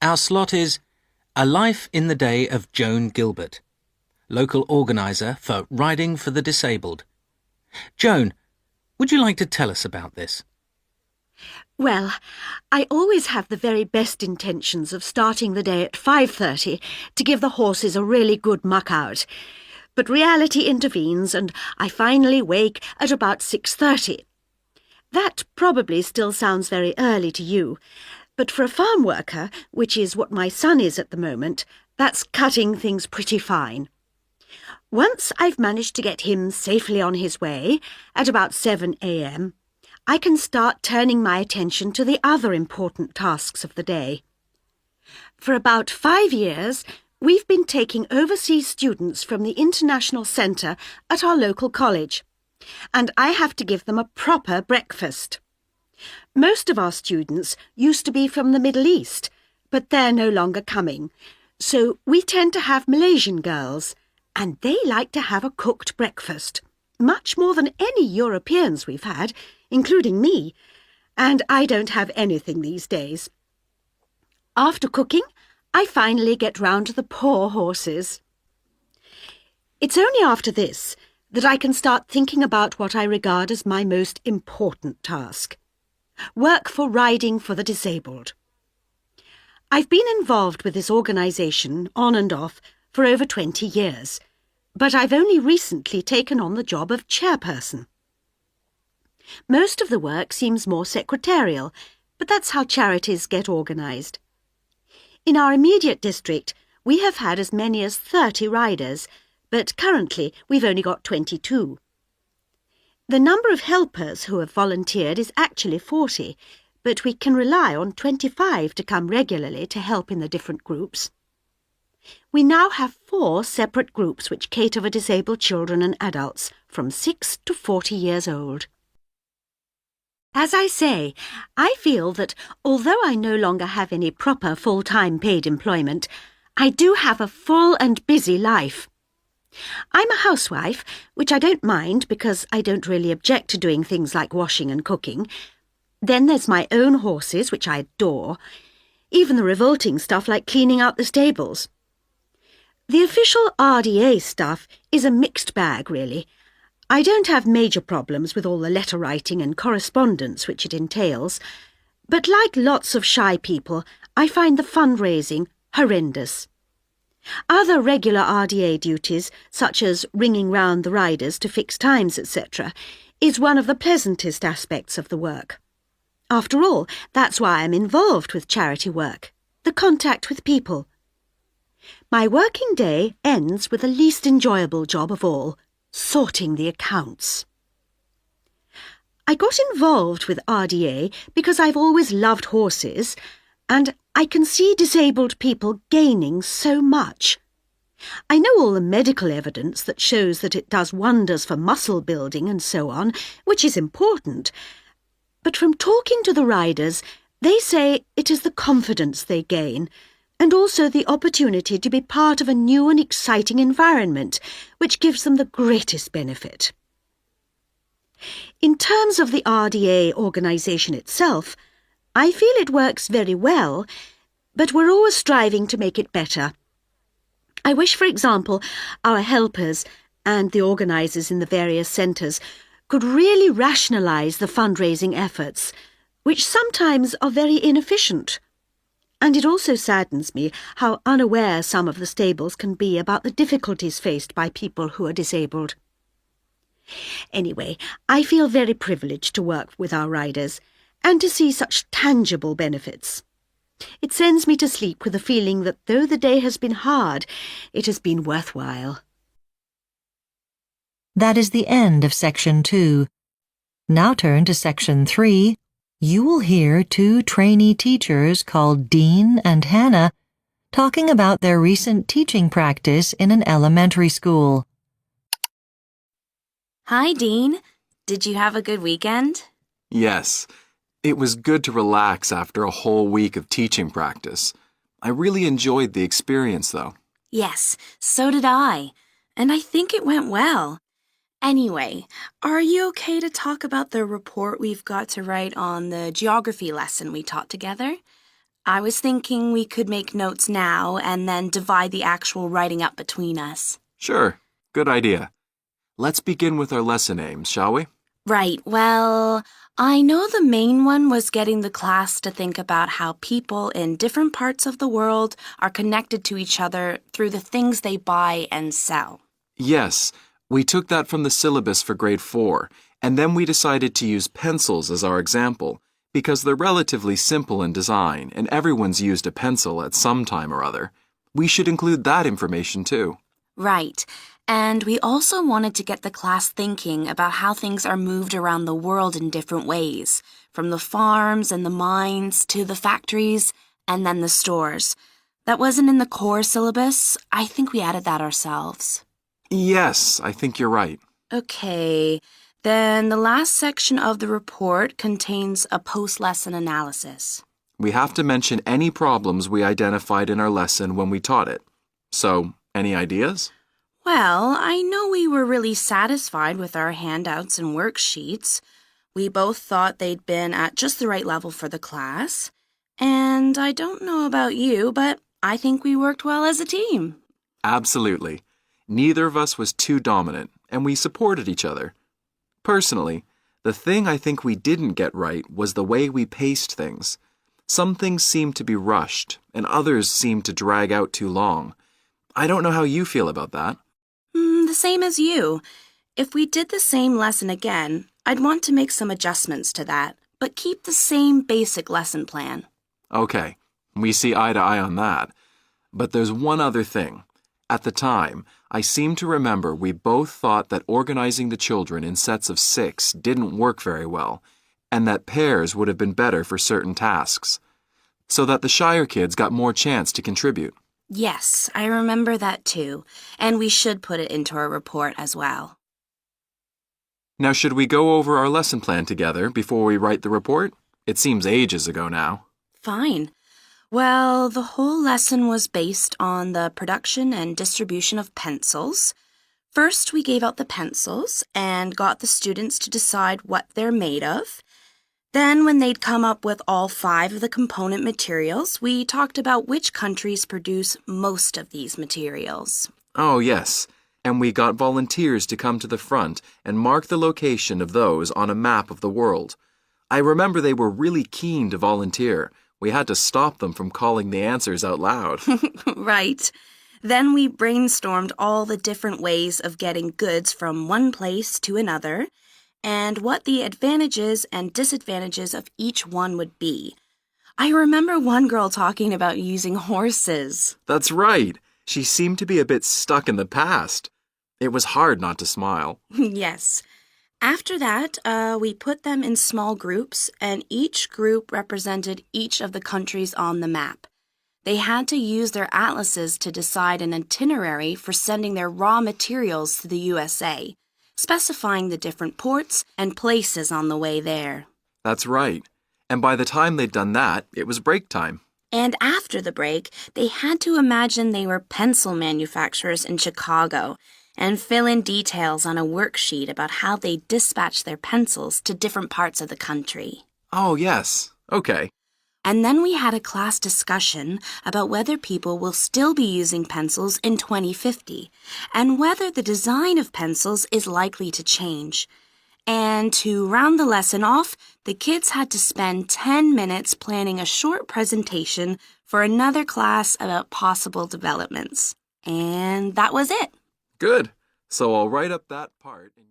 Our slot is A Life in the Day of Joan Gilbert, local organiser for Riding for the Disabled. Joan, would you like to tell us about this? Well, I always have the very best intentions of starting the day at 5:30 to give the horses a really good muck out. But reality intervenes and I finally wake at about 6:30. That probably still sounds very early to you, but for a farm worker, which is what my son is at the moment, that's cutting things pretty fine. Once I've managed to get him safely on his way, at about 7 a.m., I can start turning my attention to the other important tasks of the day. For about 5 years, we've been taking overseas students from the International Centre at our local college, and I have to give them a proper breakfast. Most of our students used to be from the Middle East, but they're no longer coming, so we tend to have Malaysian girls, and they like to have a cooked breakfast, much more than any Europeans we've had, including me, and I don't have anything these days. After cooking, I finally get round to the poor horses. It's only after this that I can start thinking about what I regard as my most important task: work for Riding for the Disabled. I've been involved with this organisation, on and off, for over 20 years, but I've only recently taken on the job of chairperson. Most of the work seems more secretarial, but that's how charities get organised. In our immediate district, we have had as many as 30 riders, but currently we've only got 22. The number of helpers who have volunteered is actually 40, but we can rely on 25 to come regularly to help in the different groups. We now have 4 separate groups which cater for disabled children and adults from 6 to 40 years old. As I say, I feel that although I no longer have any proper full-time paid employment, I do have a full and busy life. I'm a housewife, which I don't mind because I don't really object to doing things like washing and cooking. Then there's my own horses, which I adore, even the revolting stuff like cleaning out the stables. The official RDA stuff is a mixed bag, really. I don't have major problems with all the letter writing and correspondence which it entails, but like lots of shy people, I find the fundraising horrendous. Other regular RDA duties, such as ringing round the riders to fix times, etc., is one of the pleasantest aspects of the work. After all, that's why I'm involved with charity work, the contact with people. My working day ends with the least enjoyable job of all: sorting the accounts. I got involved with RDA because I've always loved horses, and I can see disabled people gaining so much. I know all the medical evidence that shows that it does wonders for muscle building and so on, which is important, but from talking to the riders, they say it is the confidence they gain, and also the opportunity to be part of a new and exciting environment, which gives them the greatest benefit. In terms of the RDA organisation itself, I feel it works very well, but we're always striving to make it better. I wish, for example, our helpers and the organisers in the various centres could really rationalise the fundraising efforts, which sometimes are very inefficient. And it also saddens me how unaware some of the stables can be about the difficulties faced by people who are disabled. Anyway, I feel very privileged to work with our riders and to see such tangible benefits. It sends me to sleep with the feeling that though the day has been hard, it has been worthwhile. That is the end of Section 2. Now turn to Section 3. You will hear 2 trainee teachers called Dean and Hannah talking about their recent teaching practice in an elementary school. Hi, Dean. Did you have a good weekend? Yes. It was good to relax after a whole week of teaching practice. I really enjoyed the experience, though. Yes, so did I. And I think it went well. Anyway, are you okay to talk about the report we've got to write on the geography lesson we taught together? I was thinking we could make notes now and then divide the actual writing up between us. Sure, good idea. Let's begin with our lesson aims, shall we? Right, well, I know the main one was getting the class to think about how people in different parts of the world are connected to each other through the things they buy and sell. Yes, we took that from the syllabus for grade 4, and then we decided to use pencils as our example, because they're relatively simple in design and everyone's used a pencil at some time or other. We should include that information too. Right. And we also wanted to get the class thinking about how things are moved around the world in different ways, from the farms and the mines to the factories and then the stores. That wasn't in the core syllabus. I think we added that ourselves. Yes, I think you're right. Okay. Then the last section of the report contains a post-lesson analysis. We have to mention any problems we identified in our lesson when we taught it. So, any ideas? Well, I know we were really satisfied with our handouts and worksheets. We both thought they'd been at just the right level for the class. And I don't know about you, but I think we worked well as a team. Absolutely. Neither of us was too dominant, and we supported each other. Personally, the thing I think we didn't get right was the way we paced things. Some things seemed to be rushed, and others seemed to drag out too long. I don't know how you feel about that. The same as you. If we did the same lesson again, I'd want to make some adjustments to that, but keep the same basic lesson plan. Okay, we see eye to eye on that. But there's one other thing. At the time, I seem to remember we both thought that organizing the children in sets of 6 didn't work very well, and that pairs would have been better for certain tasks, so that the Shire kids got more chance to contribute. Yes, I remember that too, and we should put it into our report as well. Now, should we go over our lesson plan together before we write the report? It seems ages ago now. Fine. Well, the whole lesson was based on the production and distribution of pencils. First, we gave out the pencils and got the students to decide what they're made of. Then, when they'd come up with all 5 of the component materials, we talked about which countries produce most of these materials. Oh, yes. And we got volunteers to come to the front and mark the location of those on a map of the world. I remember they were really keen to volunteer. We had to stop them from calling the answers out loud. Right. Then we brainstormed all the different ways of getting goods from one place to another, and what the advantages and disadvantages of each one would be. I remember one girl talking about using horses. That's right. She seemed to be a bit stuck in the past. It was hard not to smile. Yes. After that, we put them in small groups, and each group represented each of the countries on the map. They had to use their atlases to decide an itinerary for sending their raw materials to the USA, specifying the different ports and places on the way there. That's right. And by the time they'd done that, it was break time. And after the break, they had to imagine they were pencil manufacturers in Chicago and fill in details on a worksheet about how they dispatch their pencils to different parts of the country. Oh, yes. Okay. And then we had a class discussion about whether people will still be using pencils in 2050 and whether the design of pencils is likely to change. And to round the lesson off, the kids had to spend 10 minutes planning a short presentation for another class about possible developments. And that was it. Good. So I'll write up that part and